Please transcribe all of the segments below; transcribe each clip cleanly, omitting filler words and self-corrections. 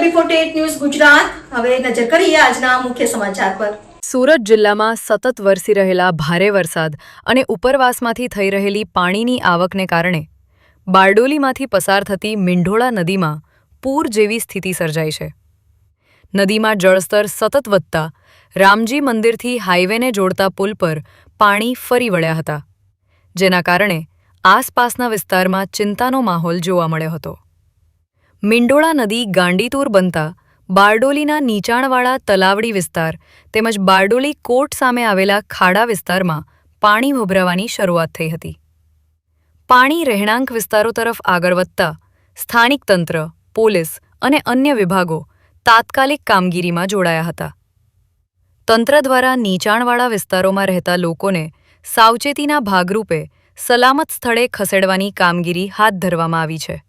AB48 news Gujarat હવે નજર કરીએ આજના મુખ્ય સમાચાર પર। સુરત જિલ્લામાં સતત વરસી રહેલા ભારે વરસાદ અને ઉપરવાસમાંથી થઈ રહેલી પાણીની આવકને કારણે બારડોલીમાંથી પસાર થતી મીંઢોળા નદીમાં પૂર જેવી સ્થિતિ સર્જાઈ છે। નદીમાં જળસ્તર સતત વધતા રામજી મંદિરથી હાઈવેને જોડતા પુલ પર પાણી ફરી વળ્યા હતા, જેના કારણે આસપાસના વિસ્તારમાં ચિંતાનો માહોલ જોવા મળ્યો હતો। મીંઢોળા નદી ગાંડીતુર બનતા બારડોલીના નીચાણવાળા તલાવડી વિસ્તાર તેમજ બારડોલી કોટ સામે આવેલા ખાડા વિસ્તારમાં પાણી ભભરાવાની શરૂઆત થઈ હતી। પાણી રહેણાંક વિસ્તારો તરફ આગળ વધતા સ્થાનિક તંત્ર, પોલીસ અને અન્ય વિભાગો તાત્કાલિક કામગીરીમાં જોડાયા હતા। તંત્ર દ્વારા નીચાણવાળા વિસ્તારોમાં રહેતા લોકોને સાવચેતીના ભાગરૂપે સલામત સ્થળે ખસેડવાની કામગીરી હાથ ધરવામાં આવી છે।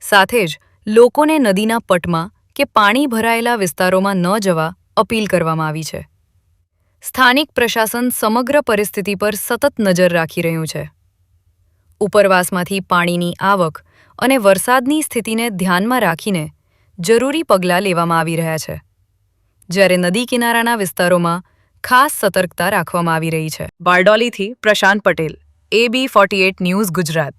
સાથે જ લોકોને નદીના પટમાં કે પાણી ભરાયેલા વિસ્તારોમાં ન જવા અપીલ કરવામાં આવી છે। સ્થાનિક પ્રશાસન સમગ્ર પરિસ્થિતિ પર સતત નજર રાખી રહ્યું છે। ઉપરવાસમાંથી પાણીની આવક અને વરસાદની સ્થિતિને ધ્યાનમાં રાખીને જરૂરી પગલાં લેવામાં આવી રહ્યા છે, જ્યારે નદી કિનારાના વિસ્તારોમાં ખાસ સતર્કતા રાખવામાં આવી રહી છે। બારડોલીથી પ્રશાંત પટેલ, AB48 ન્યૂઝ ગુજરાત।